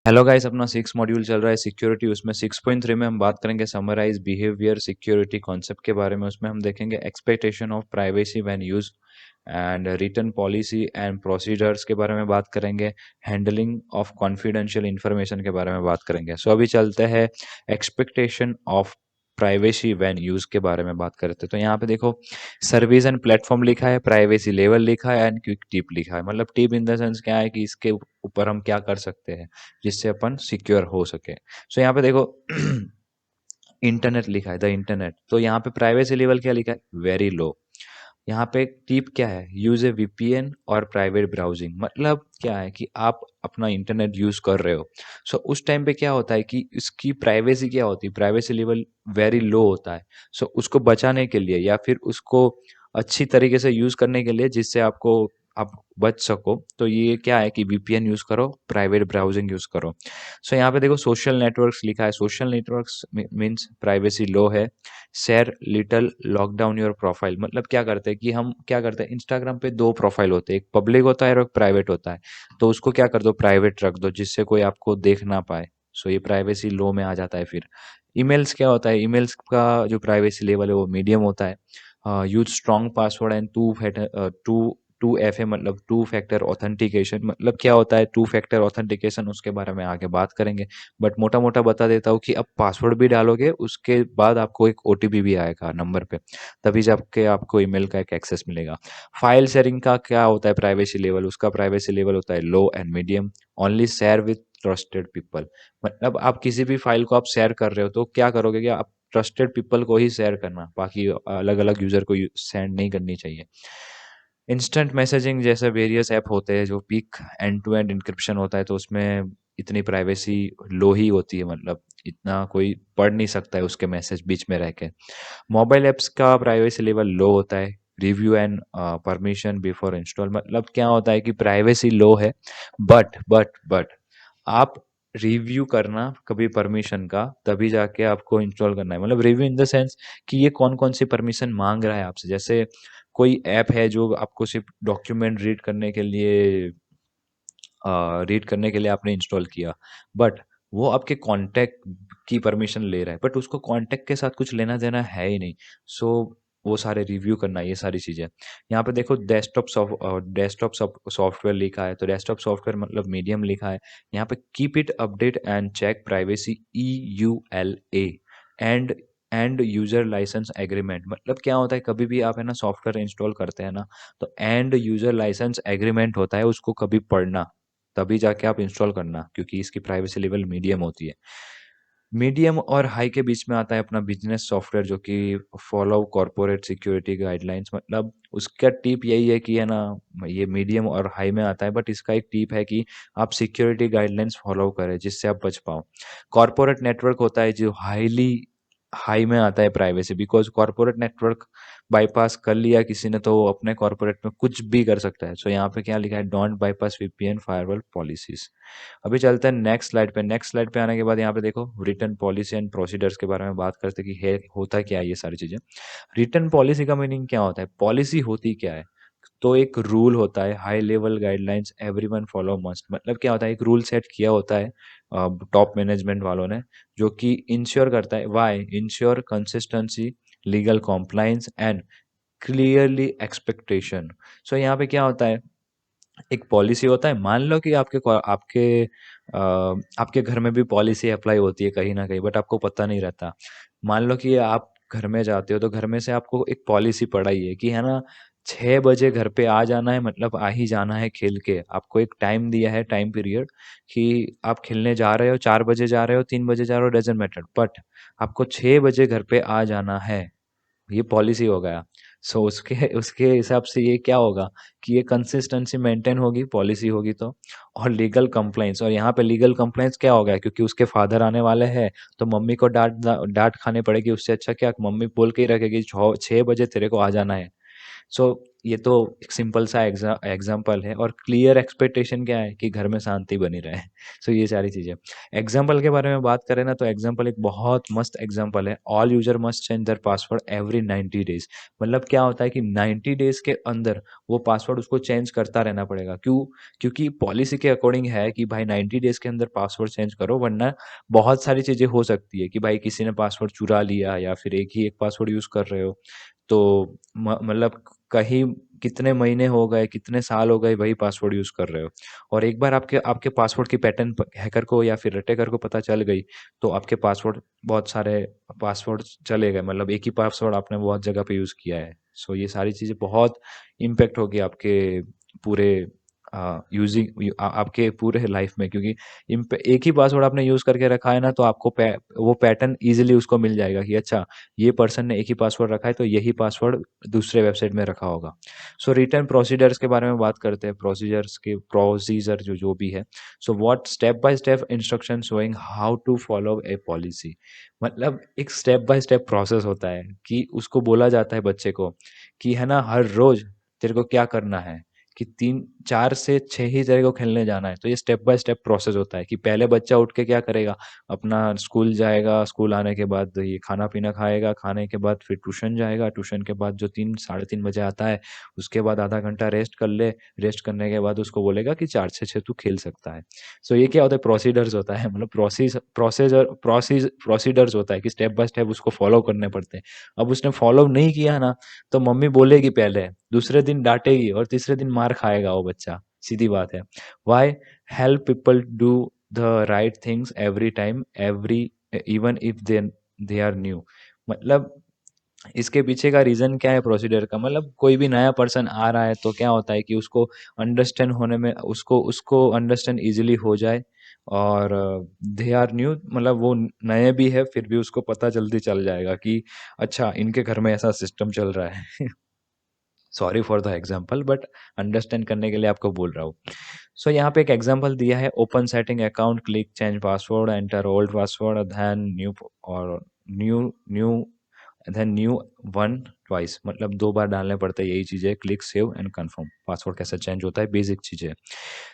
Hello guys, अपना 6 module चल रहा है सिक्योरिटी। उसमें 6.3 में हम बात करेंगे समराइज बिहेवियर सिक्योरिटी कॉन्सेप्ट के बारे में। उसमें हम देखेंगे expectation of privacy when use and return policy and procedures के बारे में बात करेंगे। हैंडलिंग ऑफ कॉन्फिडेंशियल इंफॉर्मेशन के बारे में बात करेंगे। सो अभी चलते हैं expectation of privacy when use के बारे में बात करते हैं। तो यहाँ पे देखो, सर्विस एंड प्लेटफॉर्म लिखा है, प्राइवेसी लेवल लिखा है एंड क्विक टिप लिखा है। मतलब टिप इन द सेंस क्या है कि इसके ऊपर हम क्या कर सकते हैं जिससे अपन सिक्योर हो सके। सो यहाँ पे देखो इंटरनेट लिखा है, द इंटरनेट। तो यहाँ पे प्राइवेसी लेवल क्या लिखा है? Very low. यहाँ पे टिप क्या है? यूज ए वीपीएन और प्राइवेट ब्राउजिंग। मतलब क्या है कि आप अपना इंटरनेट यूज कर रहे हो। सो उस टाइम पे क्या होता है कि इसकी प्राइवेसी क्या होती है? प्राइवेसी लेवल वेरी लो होता है। सो उसको बचाने के लिए या फिर उसको अच्छी तरीके से यूज करने के लिए, जिससे आप बच सको, तो ये क्या है कि वीपीएन यूज करो, प्राइवेट ब्राउजिंग यूज करो। सो यहाँ पे देखो सोशल नेटवर्क्स लिखा है। सोशल नेटवर्क्स मीन्स प्राइवेसी लो है। Share little lockdown your profile. मतलब क्या करते हैं कि हम क्या करते हैं, इंस्टाग्राम पे दो प्रोफाइल होते हैं, एक पब्लिक होता है और एक प्राइवेट होता है। तो उसको क्या कर दो, प्राइवेट रख दो, जिससे कोई आपको देख ना पाए। सो ये प्राइवेसी लो में आ जाता है। फिर ईमेल्स क्या होता है? ईमेल्स का जो प्राइवेसी लेवल है वो मीडियम होता है। Use strong password and two F A, मतलब टू फैक्टर ऑथेंटिकेशन। मतलब क्या होता है टू फैक्टर ऑथेंटिकेशन, उसके बारे में आगे बात करेंगे। बट मोटा मोटा बता देता हूँ कि अब पासवर्ड भी डालोगे, उसके बाद आपको एक ओटीपी भी आएगा नंबर पे, तभी जाके आपको ईमेल का एक एक्सेस मिलेगा। फाइल शेयरिंग का क्या होता है प्राइवेसी लेवल? उसका प्राइवेसी लेवल होता है low and medium. Only share with trusted people. मतलब आप किसी भी फाइल को आप शेयर कर रहे हो तो क्या करोगे कि आप ट्रस्टेड पीपल को ही शेयर करना, बाकी अलग अलग यूजर को सेंड नहीं करनी चाहिए। इंस्टेंट मैसेजिंग जैसे वेरियस ऐप होते हैं जो पीक एंड टू एंड इंक्रिप्शन होता है, तो उसमें इतनी प्राइवेसी लो ही होती है। मतलब इतना कोई पढ़ नहीं सकता है उसके मैसेज बीच में रह के। मोबाइल ऐप्स का प्राइवेसी लेवल लो होता है। Review and permission before install. मतलब क्या होता है कि प्राइवेसी लो है, बट आप रिव्यू करना कभी परमिशन का, तभी जाके आपको इंस्टॉल करना है। मतलब रिव्यू इन द सेंस कि ये कौन कौन सी परमिशन मांग रहा है आपसे। जैसे कोई ऐप है जो आपको सिर्फ डॉक्यूमेंट रीड करने के लिए आपने इंस्टॉल किया, बट वो आपके कांटेक्ट की परमिशन ले रहा है, बट उसको कांटेक्ट के साथ कुछ लेना देना है ही नहीं। सो वो सारे रिव्यू करना, ये सारी चीजें। यहाँ पे देखो डेस्कटॉप सॉफ्टवेयर लिखा है, तो डेस्कटॉप सॉफ्टवेयर मतलब मीडियम लिखा है। यहाँ पे keep it update and check privacy EULA and user licence agreement. मतलब क्या होता है, कभी भी आप है ना सॉफ्टवेयर इंस्टॉल करते हैं ना, तो एंड यूजर लाइसेंस एग्रीमेंट होता है, उसको कभी पढ़ना, तभी जाके आप इंस्टॉल करना, क्योंकि इसकी प्राइवेसी लेवल मीडियम होती है। मीडियम और हाई के बीच में आता है अपना बिजनेस सॉफ्टवेयर, जो कि फॉलो कॉर्पोरेट सिक्योरिटी गाइडलाइंस। मतलब उसका टिप यही है कि है ना, ये मीडियम और हाई में आता है, बट इसका एक टिप है कि आप सिक्योरिटी गाइडलाइंस फॉलो करें जिससे आप बच पाओ। कॉर्पोरेट नेटवर्क होता है जो हाईली हाई में आता है privacy, because corporate network bypass कर लिया किसी ने तो वो अपने कॉर्पोरेट में कुछ भी कर सकता है। सो यहाँ पे क्या लिखा है, don't bypass VPN firewall policies. अभी चलते हैं नेक्स्ट स्लाइड पे। नेक्स्ट स्लाइड पे आने के बाद यहाँ पे देखो रिटर्न पॉलिसी एंड प्रोसीडर्स के बारे में बात करते हैं कि है होता क्या है ये सारी चीजें। रिटर्न पॉलिसी का मीनिंग क्या होता है? पॉलिसी होती क्या है? तो एक रूल होता है, high level guidelines everyone follow must. मतलब क्या होता है, एक रूल सेट किया होता है टॉप मैनेजमेंट वालों ने, जो कि इंश्योर करता है, why ensure consistency, legal compliance and clearly expectation. So यहाँ पे क्या होता है, एक पॉलिसी होता है। मान लो कि आपके घर में भी पॉलिसी अप्लाई होती है कहीं ना कहीं, बट आपको पता नहीं रहता। मान लो कि आप घर में जाते हो तो घर में से आपको एक पॉलिसी पढ़ाई है कि है ना, 6 बजे घर पे आ जाना है, मतलब आ ही जाना है खेल के। आपको एक टाइम दिया है, टाइम पीरियड, कि आप खेलने जा रहे हो, 4 बजे जा रहे हो, 3 बजे जा रहे हो, डजेंट मैटर, बट आपको 6 बजे घर पे आ जाना है। ये पॉलिसी हो गया। सो उसके उसके हिसाब से ये क्या होगा कि ये कंसिस्टेंसी मेंटेन होगी, पॉलिसी होगी तो। और लीगल कंप्लाइंस, और यहाँ पे लीगल कंप्लाइंस क्या हो गया, क्योंकि उसके फादर आने वाले हैं, तो मम्मी को डांट डांट खाने पड़ेगी। उससे अच्छा क्या मम्मी बोल के ही रखेगी 6 बजे तेरे को आ जाना है। सो ये तो एक सिंपल सा एग्जाम्पल है, और क्लियर एक्सपेक्टेशन क्या है कि घर में शांति बनी रहे। सो ये सारी चीज़ें। एग्जाम्पल के बारे में बात करें ना, तो एग्जाम्पल एक बहुत मस्त एग्जाम्पल है, all user must change their password every 90 days. मतलब क्या होता है कि 90 डेज के अंदर वो पासवर्ड उसको चेंज करता रहना पड़ेगा। क्यों? क्योंकि पॉलिसी के अकॉर्डिंग है कि भाई 90 डेज के अंदर पासवर्ड चेंज करो, वरना बहुत सारी चीज़ें हो सकती है कि भाई किसी ने पासवर्ड चुरा लिया, या फिर एक ही एक पासवर्ड यूज़ कर रहे हो, तो मतलब कहीं कितने महीने हो गए, कितने साल हो गए वही पासवर्ड यूज़ कर रहे हो, और एक बार आपके आपके पासवर्ड की पैटर्न हैकर को या फिर अटैकर को पता चल गई, तो आपके पासवर्ड, बहुत सारे पासवर्ड चले गए, मतलब एक ही पासवर्ड आपने बहुत जगह पे यूज़ किया है। सो ये सारी चीज़ें बहुत इम्पेक्ट होगी आपके पूरे आपके पूरे लाइफ में, क्योंकि एक ही पासवर्ड आपने यूज़ करके रखा है ना, तो आपको वो पैटर्न इजीली उसको मिल जाएगा कि अच्छा, ये पर्सन ने एक ही पासवर्ड रखा है, तो यही पासवर्ड दूसरे वेबसाइट में रखा होगा। सो रिटर्न प्रोसीजर्स के बारे में बात करते हैं, प्रोसीजर जो जो भी है। So what step by step instruction showing how to follow a policy. मतलब एक स्टेप बाय स्टेप प्रोसेस होता है कि उसको बोला जाता है बच्चे को कि है ना, हर रोज तेरे को क्या करना है, कि 3 4 से 6 ही तेरे को खेलने जाना है। तो ये स्टेप बाय स्टेप प्रोसेस होता है कि पहले बच्चा उठ के क्या करेगा, अपना स्कूल जाएगा, स्कूल आने के बाद ये खाना पीना खाएगा, खाने के बाद फिर ट्यूशन जाएगा, ट्यूशन के बाद जो 3 साढ़े 3 बजे आता है, उसके बाद आधा घंटा रेस्ट कर ले, रेस्ट करने के बाद उसको बोलेगा कि 4 से 6 तू खेल सकता है। सो ये क्या होता है, प्रोसीडर्स होता है, मतलब प्रोसीडर्स होता है कि स्टेप बाय स्टेप उसको फॉलो करने पड़ते हैं। अब उसने फॉलो नहीं किया ना, तो मम्मी बोलेगी पहले, दूसरे दिन डांटेगी, और तीसरे दिन मार खाएगा वो बच्चा। सीधी बात है। Why help people do the right things every time, every even if they are new. मतलब इसके पीछे का रीज़न क्या है प्रोसीजर का, मतलब कोई भी नया पर्सन आ रहा है, तो क्या होता है कि उसको अंडरस्टैंड होने में, उसको उसको अंडरस्टैंड ईज़िली हो जाए, और दे आर न्यू, मतलब वो नए भी है, फिर भी उसको पता जल्दी चल जाएगा कि अच्छा, इनके घर में ऐसा सिस्टम चल रहा है। Sorry for the example, but understand करने के लिए आपको बोल रहा हूँ। सो यहाँ पे एक एग्जाम्पल दिया है, open setting account, click change password, enter old password, then new, और new new then new one twice, मतलब 2 बार डालने पड़ते हैं, यही चीज़ है, click save and confirm. Password कैसे चेंज होता है, बेसिक चीज़ है।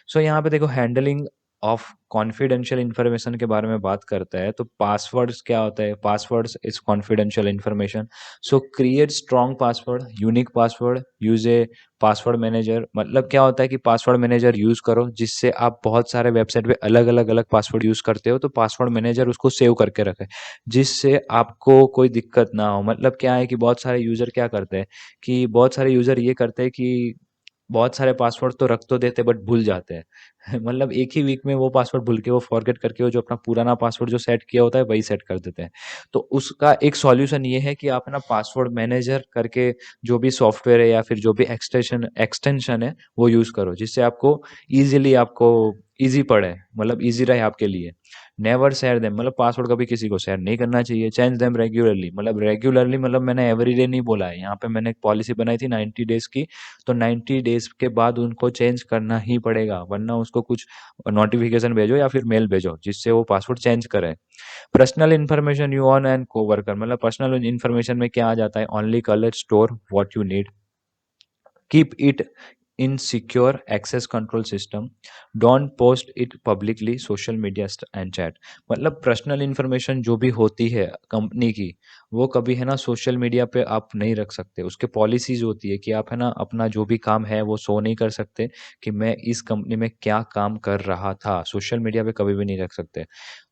सो यहाँ पे देखो, हैंडलिंग ऑफ कॉन्फिडेंशियल इंफॉर्मेशन के बारे में बात करता है, तो पासवर्ड्स क्या होता है, passwords is confidential information. So create strong password, unique password, use a password manager. मतलब क्या होता है कि पासवर्ड मैनेजर यूज करो, जिससे आप बहुत सारे वेबसाइट पे अलग अलग अलग पासवर्ड यूज करते हो, तो पासवर्ड मैनेजर उसको सेव करके रखे, जिससे आपको कोई दिक्कत ना हो। मतलब क्या है कि बहुत सारे यूजर क्या करते हैं, कि बहुत सारे यूजर ये करते हैं कि बहुत सारे पासवर्ड तो रख तो देते, बट भूल जाते हैं। मतलब एक ही वीक में वो पासवर्ड भूल के, वो फॉरगेट करके, वो जो अपना पुराना पासवर्ड जो सेट किया होता है वही सेट कर देते हैं। तो उसका एक सॉल्यूशन ये है कि आप ना पासवर्ड मैनेजर करके जो भी सॉफ्टवेयर है, या फिर जो भी एक्सटेंशन है, वो यूज़ करो, जिससे आपको ईज़िली, आपको ईज़ी पड़े, मतलब ईज़ी रहे आपके लिए। नेवर शेयर देम, मतलब पासवर्ड कभी किसी को शेयर नहीं करना चाहिए। चेंज देम रेगुलरली, मतलब रेगुलरली, मतलब मैंने एवरीडे नहीं बोला है, यहाँ पे मैंने एक पॉलिसी बनाई थी 90 डेज़ की, तो 90 डेज़ के बाद उनको चेंज करना ही पड़ेगा, वरना उसको कुछ नोटिफिकेशन भेजो या फिर मेल भेजो, जिससे वो पासवर्ड चेंज करे। Personal information you on and co-worker, मतलब पर्सनल इन्फॉर्मेशन में क्या आ जाता है, only collect store what you need, keep it in secure access control system, don't post it publicly social media and chat। मतलब personal information जो भी होती है कंपनी की, वो कभी है ना सोशल मीडिया पे आप नहीं रख सकते। उसके पॉलिसीज होती है कि आप है ना अपना जो भी काम है वो शो नहीं कर सकते, कि मैं इस कंपनी में क्या काम कर रहा था, सोशल मीडिया पे कभी भी नहीं रख सकते।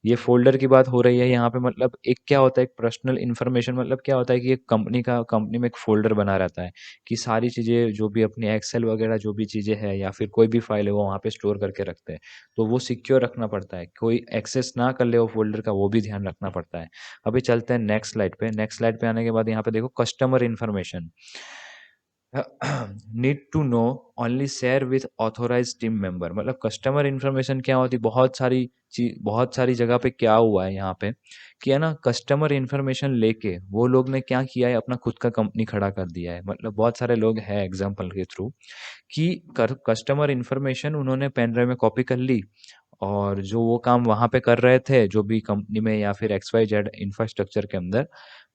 ये फ़ोल्डर की बात हो रही है यहाँ पे, मतलब एक क्या होता है, एक पर्सनल इन्फॉर्मेशन, मतलब क्या होता है कि एक कंपनी में एक फ़ोल्डर बना रहता है, कि सारी चीज़ें जो भी अपनी एक्सेल वगैरह जो भी चीज़ें हैं, या फिर कोई भी फ़ाइल है, वो वहाँ पे स्टोर करके रखते हैं। तो वो सिक्योर रखना पड़ता है, कोई एक्सेस ना कर ले वो फ़ोल्डर का, वो भी ध्यान रखना पड़ता है। अभी चलते हैं नेक्स्ट स्लाइड पे। नेक्स्ट स्लाइड पे आने के बाद यहाँ पे देखो, customer information. Need to know only share with authorise team member, मतलब कस्टमर इन्फॉर्मेशन क्या होती, बहुत सारी जगह पे क्या हुआ है यहाँ पे, कि है ना, कस्टमर इन्फॉर्मेशन लेके वो लोग ने क्या किया है, अपना खुद का कंपनी खड़ा कर दिया है। मतलब बहुत सारे लोग हैं एग्जाम्पल के थ्रू, कि कस्टमर इन्फॉर्मेशन उन्होंने पेन ड्राइव में कॉपी कर ली, और जो वो काम वहाँ पे कर रहे थे, जो भी कंपनी में या फिर एक्स वाई जेड इंफ्रास्ट्रक्चर के अंदर,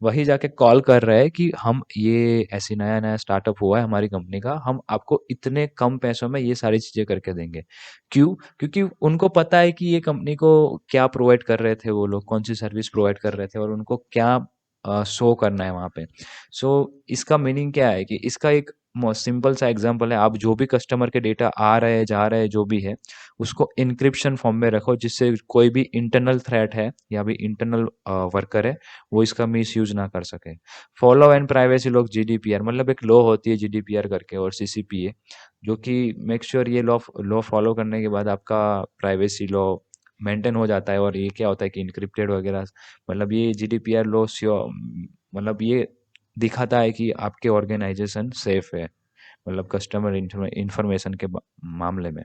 वही जाके कॉल कर रहे हैं कि हम ये ऐसी नया नया स्टार्टअप हुआ है हमारी कंपनी का, हम आपको इतने कम पैसों में ये सारी चीज़ें करके देंगे। क्यों? क्योंकि उनको पता है कि ये कंपनी को क्या प्रोवाइड कर रहे थे, वो लोग कौन सी सर्विस प्रोवाइड कर रहे थे और उनको क्या शो करना है वहाँ पे। सो इसका मीनिंग क्या है कि इसका एक सिंपल सा एग्जांपल है, आप जो भी कस्टमर के डेटा आ रहे हैं जा रहे हैं जो भी है, उसको इनक्रिप्शन फॉर्म में रखो, जिससे कोई भी इंटरनल थ्रेट है या भी इंटरनल वर्कर है वो इसका मिस यूज ना कर सके। Follow and privacy law, GDPR, मतलब एक लॉ होती है जीडीपीआर करके और सीसीपीए, जो कि मेक श्योर ये लॉ लॉ फॉलो करने के बाद आपका प्राइवेसी लॉ मेंटेन हो जाता है। और ये क्या होता है कि इनक्रिप्टेड वगैरह, मतलब ये जीडीपीआर लॉ मतलब ये दिखाता है कि आपके ऑर्गेनाइजेशन सेफ है, मतलब कस्टमर इंफॉर्मेशन के मामले में,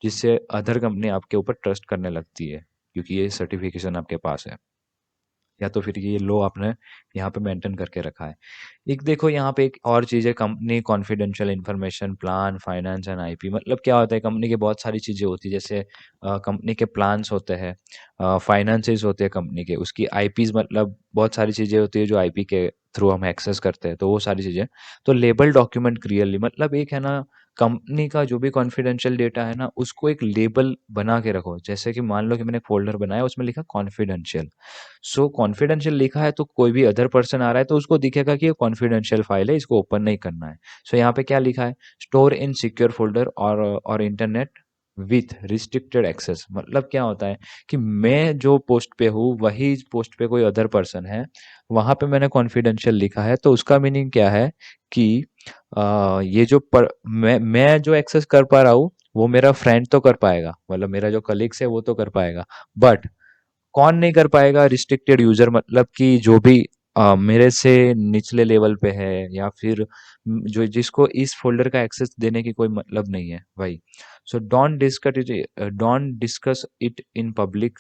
जिससे अदर कंपनी आपके ऊपर ट्रस्ट करने लगती है, क्योंकि ये सर्टिफिकेशन आपके पास है, या तो फिर ये लो आपने यहाँ पे मेंटेन करके रखा है। एक देखो यहाँ पे एक और चीज़ है, company confidential information, plan, finance and IP. मतलब क्या होता है, कंपनी की बहुत सारी चीज़ें होती है, जैसे कंपनी के प्लान्स होते हैं, फाइनेंसेस होते हैं कंपनी के, उसकी आईपीज, मतलब बहुत सारी चीज़ें होती है जो आईपी के थ्रू हम एक्सेस करते हैं, तो वो सारी चीज़ें। तो लेबल डॉक्यूमेंट क्लियरली, मतलब एक है ना, कंपनी का जो भी कॉन्फिडेंशियल डेटा है ना, उसको एक लेबल बना के रखो। जैसे कि मान लो कि मैंने एक फोल्डर बनाया, उसमें लिखा कॉन्फिडेंशियल। सो कॉन्फिडेंशियल लिखा है तो कोई भी अदर पर्सन आ रहा है तो उसको दिखेगा कि ये कॉन्फिडेंशियल फाइल है, इसको ओपन नहीं करना है। सो यहाँ पे क्या लिखा है, स्टोर इन सिक्योर फोल्डर और इंटरनेट विथ रिस्ट्रिक्टेड एक्सेस। मतलब क्या होता है कि मैं जो पोस्ट पे हूँ वही पोस्ट पे कोई अदर पर्सन है, वहां पे मैंने कॉन्फिडेंशियल लिखा है, तो उसका मीनिंग क्या है कि ये जो मैं जो एक्सेस कर पा रहा हूँ वो मेरा फ्रेंड तो कर पाएगा, मतलब मेरा जो कलीग्स है वो तो कर पाएगा, बट कौन नहीं कर पाएगा, रिस्ट्रिक्टेड यूजर, मतलब कि जो भी मेरे से निचले लेवल पे है, या फिर जो जिसको इस फोल्डर का एक्सेस देने की कोई मतलब नहीं है भाई। So don't discuss it in public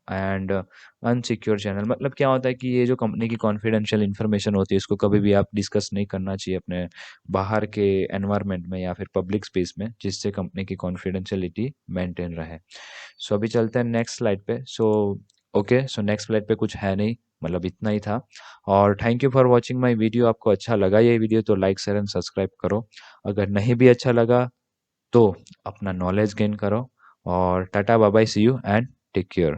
and unsecure channel. मतलब क्या होता है कि ये जो कंपनी की कॉन्फिडेंशियल इन्फॉर्मेशन होती है, इसको कभी भी आप डिस्कस नहीं करना चाहिए अपने बाहर के एनवायरनमेंट में या फिर पब्लिक स्पेस में, जिससे कंपनी की कॉन्फिडेंशियलिटी मेंटेन रहे। सो अभी चलते हैं नेक्स्ट स्लाइड पे। So okay, so next slide पे कुछ है नहीं, मतलब इतना ही था। और thank you for watching my video. आपको अच्छा लगा ये वीडियो तो लाइक शेयर एंड सब्सक्राइब करो। अगर नहीं भी अच्छा लगा तो अपना नॉलेज गेन करो। और tata bye bye, see you and take care.